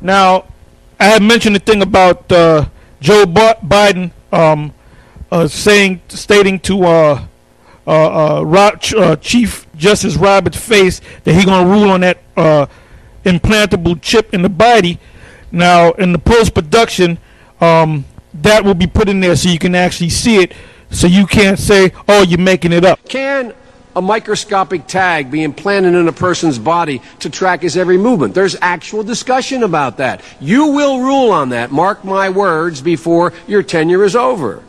Now, I had mentioned the thing about Biden stating to Chief Justice Roberts' face that he's going to rule on that implantable chip in the body. Now, in the post-production, that will be put in there so you can actually see it, so you can't say, oh, you're making it up. Can a microscopic tag be implanted in a person's body to track his every movement? There's actual discussion about that. You will rule on that, mark my words, before your tenure is over.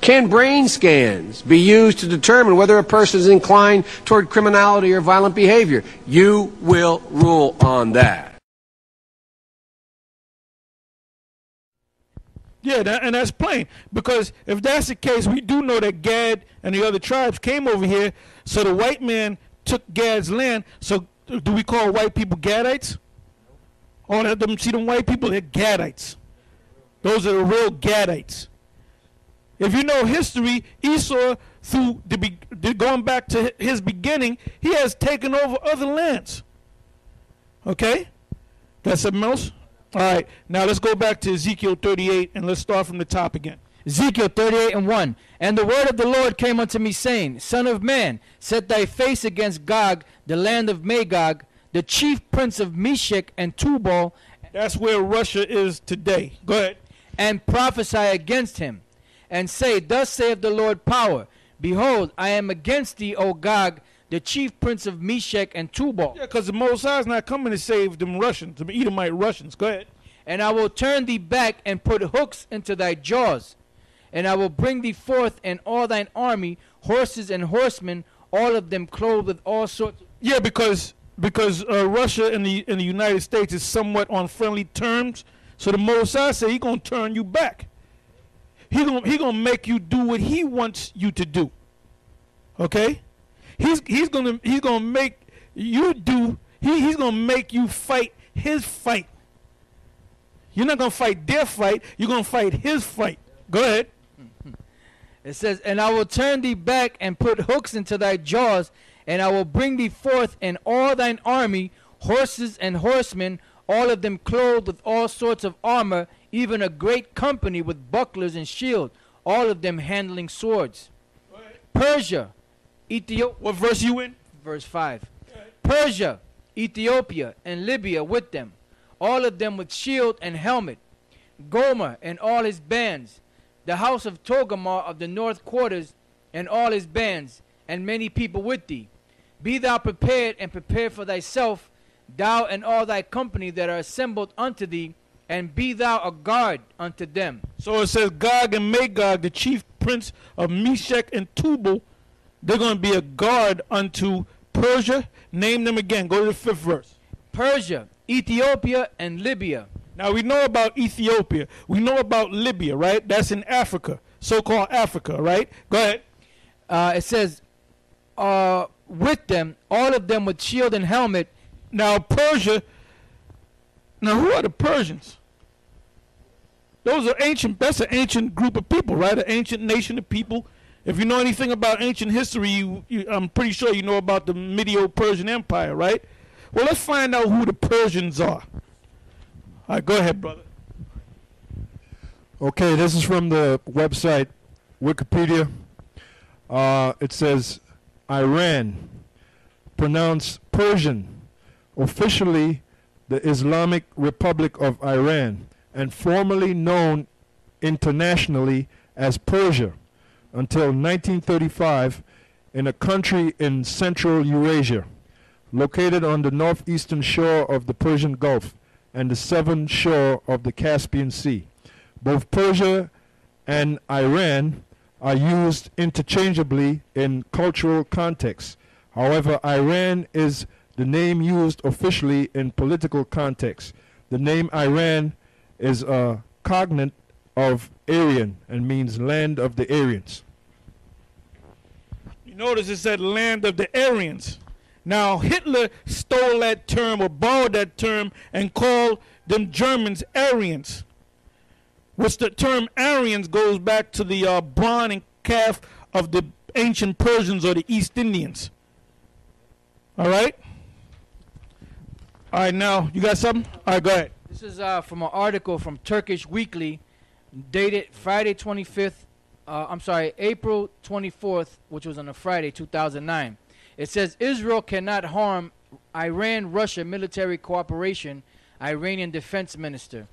Can brain scans be used to determine whether a person is inclined toward criminality or violent behavior? You will rule on that. Yeah, and that's plain. Because if that's the case, we do know that Gad and the other tribes came over here, so the white man took Gad's land. So do we call white people Gadites? Oh, see them white people? They're Gadites. Those are the real Gadites. If you know history, Esau, through going back to his beginning, he has taken over other lands. Okay? That's something else? All right, now let's go back to Ezekiel 38, and let's start from the top again. Ezekiel 38:1. And the word of the Lord came unto me, saying, Son of man, set thy face against Gog, the land of Magog, the chief prince of Meshech and Tubal. That's where Russia is today. Go ahead. And prophesy against him, and say, Thus saith the Lord power, Behold, I am against thee, O Gog, the chief prince of Meshech and Tubal. Yeah, because the Most High is not coming to save them Russians, the Edomite Russians. Go ahead. And I will turn thee back and put hooks into thy jaws. And I will bring thee forth and all thine army, horses and horsemen, all of them clothed with all sorts. Yeah, because Russia and the United States is somewhat on friendly terms. So the Most High said he's going to turn you back. He gonna make you do what he wants you to do. Okay? He's gonna make you do. He's gonna make you fight his fight. You're not gonna fight their fight. You're gonna fight his fight. Go ahead. It says, And I will turn thee back and put hooks into thy jaws, and I will bring thee forth and all thine army, horses and horsemen, all of them clothed with all sorts of armor, even a great company with bucklers and shields, all of them handling swords. Persia, Ethiopia. What verse you in? Verse 5. Persia, Ethiopia, and Libya with them, all of them with shield and helmet. Gomer and all his bands, the house of Togarmah of the north quarters and all his bands, and many people with thee. Be thou prepared and prepare for thyself, thou and all thy company that are assembled unto thee, and be thou a guard unto them. So it says Gog and Magog, the chief prince of Meshech and Tubal, they're going to be a guard unto Persia. Name them again. Go to the 5th verse. Persia, Ethiopia, and Libya. Now we know about Ethiopia. We know about Libya, right? That's in Africa, so-called Africa, right? Go ahead. It says, with them, all of them with shield and helmet. Now Persia, now who are the Persians? Those are ancient, that's an ancient group of people, right? An ancient nation of people. If you know anything about ancient history, I'm pretty sure you know about the medieval Persian Empire, right? Well, let's find out who the Persians are. All right, go ahead, brother. Okay, this is from the website Wikipedia. It says Iran, pronounced Persian, officially the Islamic Republic of Iran, and formerly known internationally as Persia until 1935, in a country in Central Eurasia, located on the northeastern shore of the Persian Gulf and the southern shore of the Caspian Sea. Both Persia and Iran are used interchangeably in cultural contexts. However, Iran is the name used officially in political context. The name Iran is a cognate of Aryan and means land of the Aryans. You notice it said land of the Aryans. Now Hitler stole that term or borrowed that term and called them Germans Aryans. Which the term Aryans goes back to the brawn and calf of the ancient Persians or the East Indians. All right? All right, now, you got something? All right, go ahead. This is from an article from Turkish Weekly, dated Friday 25th. April 24th, which was on a Friday, 2009. It says Israel cannot harm Iran-Russia military cooperation. Iranian defense minister.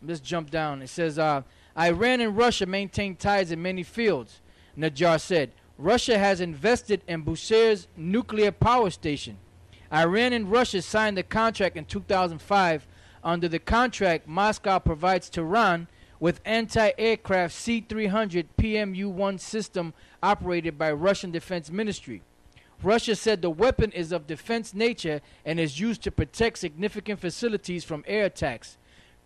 Let's jump down. It says Iran and Russia maintain ties in many fields. Najjar said Russia has invested in Bushehr's nuclear power station. Iran and Russia signed the contract in 2005. Under the contract, Moscow provides Tehran with anti-aircraft C-300 PMU-1 system operated by Russian Defense Ministry. Russia said the weapon is of defense nature and is used to protect significant facilities from air attacks.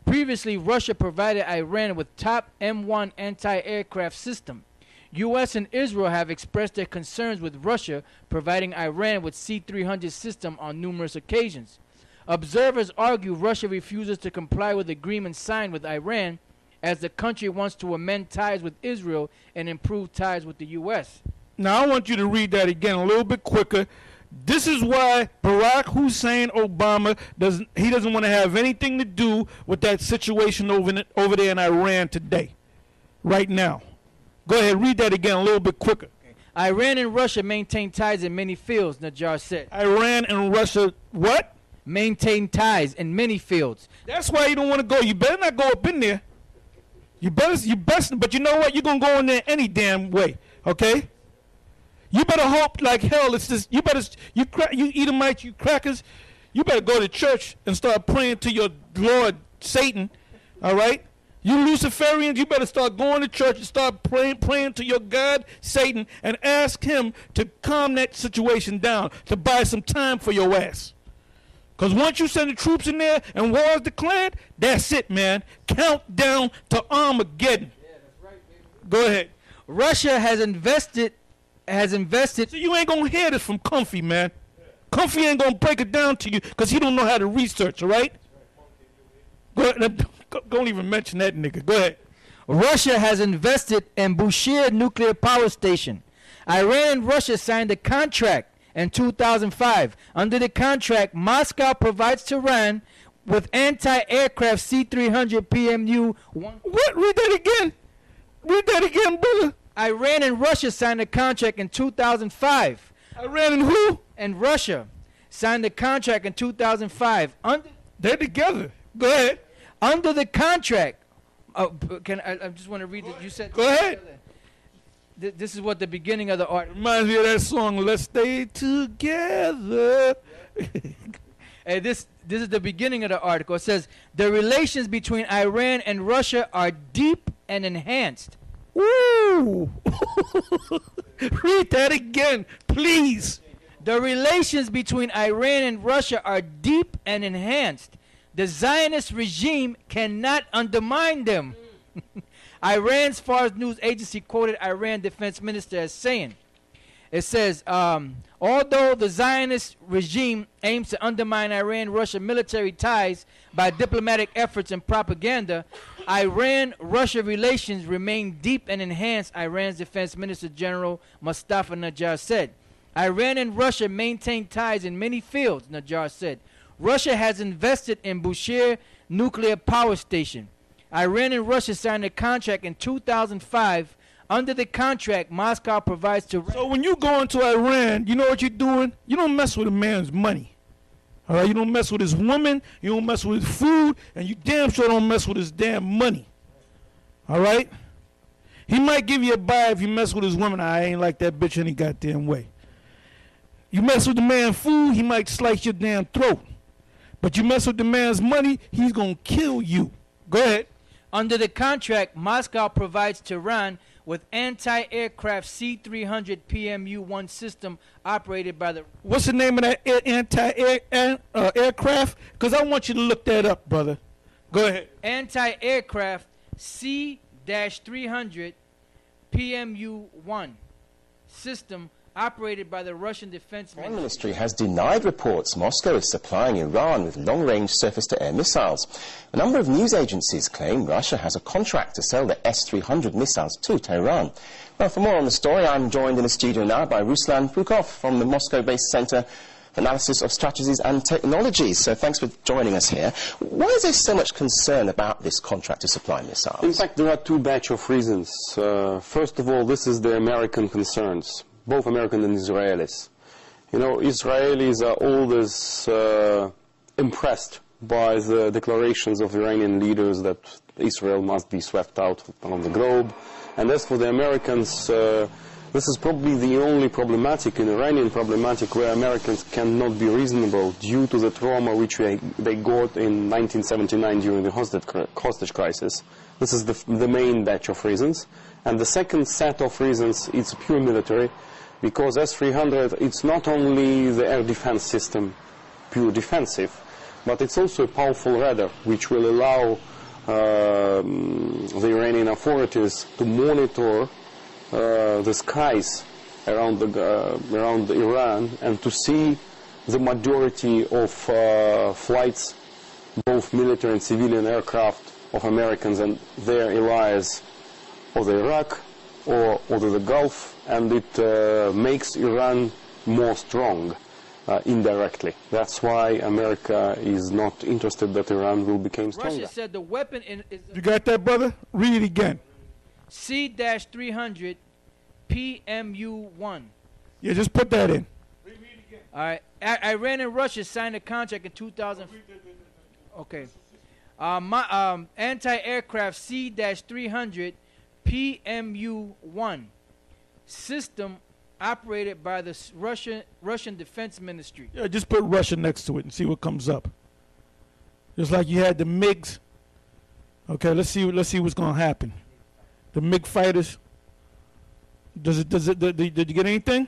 Previously, Russia provided Iran with top M1 anti-aircraft system. U.S. and Israel have expressed their concerns with Russia providing Iran with C-300 system on numerous occasions. Observers argue Russia refuses to comply with agreements signed with Iran as the country wants to amend ties with Israel and improve ties with the U.S. Now, I want you to read that again a little bit quicker. This is why Barack Hussein Obama doesn't want to have anything to do with that situation over there in Iran today, right now. Go ahead, read that again a little bit quicker. Iran and Russia maintain ties in many fields, Najjar said. Iran and Russia, what? Maintain ties in many fields. That's why you don't want to go. You better not go up in there. You best, but you know what? You're going to go in there any damn way, okay? You better hope like hell it's this. You Edomites, you crackers, you better go to church and start praying to your Lord Satan, all right? You Luciferians, you better start going to church and start praying to your God Satan and ask him to calm that situation down, to buy some time for your ass. Because once you send the troops in there and war is declared, that's it, man. Countdown to Armageddon. Yeah, that's right, baby. Go ahead. Russia has invested. So you ain't going to hear this from Comfy, man. Comfy ain't going to break it down to you because he don't know how to research, all right? Go ahead. Don't even mention that nigga. Go ahead. Russia has invested in Bushehr nuclear power station. Iran and Russia signed a contract in 2005. Under the contract, Moscow provides Tehran with anti-aircraft C-300 PMU-1. What? Read that again. Read that again, brother. Iran and Russia signed a contract in 2005. Iran and who? And Russia signed a contract in 2005. They're together. Go ahead. Under the contract, I just want to read it. You said. Go ahead. This is what the beginning of the art reminds me of that song. Let's stay together. Hey, this is the beginning of the article. It says the relations between Iran and Russia are deep and enhanced. Woo! Read that again, please. The relations between Iran and Russia are deep and enhanced. The Zionist regime cannot undermine them. Iran's Fars news agency quoted Iran defense minister as saying, it says, although the Zionist regime aims to undermine Iran-Russia military ties by diplomatic efforts and propaganda, Iran-Russia relations remain deep and enhanced, Iran's Defense Minister General Mustafa Najjar said. Iran and Russia maintain ties in many fields, Najjar said. Russia has invested in Bushehr nuclear power station. Iran and Russia signed a contract in 2005. Under the contract, Moscow provides to... So when you go into Iran, you know what you're doing? You don't mess with a man's money. All right? You don't mess with his woman. You don't mess with his food. And you damn sure don't mess with his damn money. All right? He might give you a buy if you mess with his woman. I ain't like that bitch any goddamn way. You mess with the man's food, he might slice your damn throat. But you mess with the man's money, he's going to kill you. Go ahead. Under the contract, Moscow provides Tehran with anti-aircraft C-300 PMU-1 system operated by the... What's the name of that anti-aircraft? Because I want you to look that up, brother. Go ahead. Anti-aircraft C-300 PMU-1 system operated by the Russian Defense Foreign Ministry has denied reports Moscow is supplying Iran with long-range surface-to-air missiles. A number of news agencies claim Russia has a contract to sell the S-300 missiles to Tehran. Well, for more on the story, I'm joined in the studio now by Ruslan Pukov from the Moscow-based Center analysis of strategies and technologies. So thanks for joining us here. Why is there so much concern about this contract to supply missiles? In fact, there are two batch of reasons. First of all, this is the American concerns, both American and Israelis. You know, Israelis are always impressed by the declarations of Iranian leaders that Israel must be swept out from the globe. And as for the Americans, this is probably the only problematic, in Iranian problematic, where Americans cannot be reasonable due to the trauma which they got in 1979 during the hostage crisis. This is the main batch of reasons. And the second set of reasons, it's pure military, because S-300, it's not only the air defense system, pure defensive, but it's also a powerful radar, which will allow the Iranian authorities to monitor the skies around Iran and to see the majority of flights, both military and civilian aircraft of Americans and their allies over Iraq or over the Gulf, and it makes Iran more strong indirectly. That's why America is not interested that Iran will become stronger. Russia said the weapon is... You got that, brother? Read it again. C-300 PMU-1. Yeah, just put that in. All right. Iran and Russia signed a contract in 2000. Okay. Anti-aircraft C-300 PMU-1 system operated by the Russian Defense Ministry. Yeah, just put Russia next to it and see what comes up. Just like you had the MiGs. Okay, let's see what's gonna happen. The MiG fighters. Did you get anything?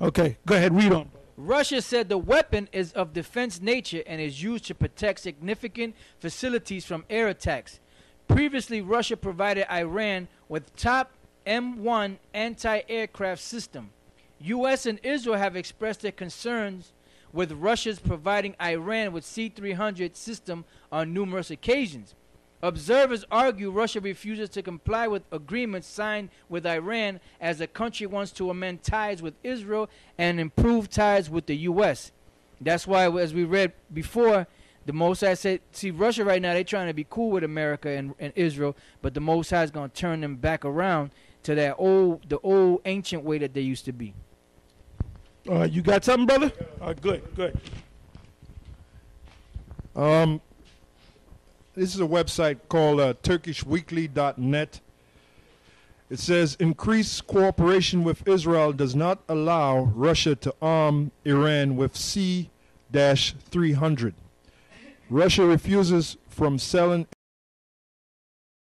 Okay, go ahead, read on. Russia said the weapon is of defense nature and is used to protect significant facilities from air attacks. Previously, Russia provided Iran with top M1 anti-aircraft system. U.S. and Israel have expressed their concerns with Russia's providing Iran with C-300 system on numerous occasions. Observers argue Russia refuses to comply with agreements signed with Iran as the country wants to amend ties with Israel and improve ties with the U.S. That's why, as we read before, the Mossad said, see, Russia right now, they're trying to be cool with America and Israel, but the Mossad is going to turn them back around to the old ancient way that they used to be. You got something, brother? Good. This is a website called turkishweekly.net. It says, increased cooperation with Israel does not allow Russia to arm Iran with C-300. Russia refuses from selling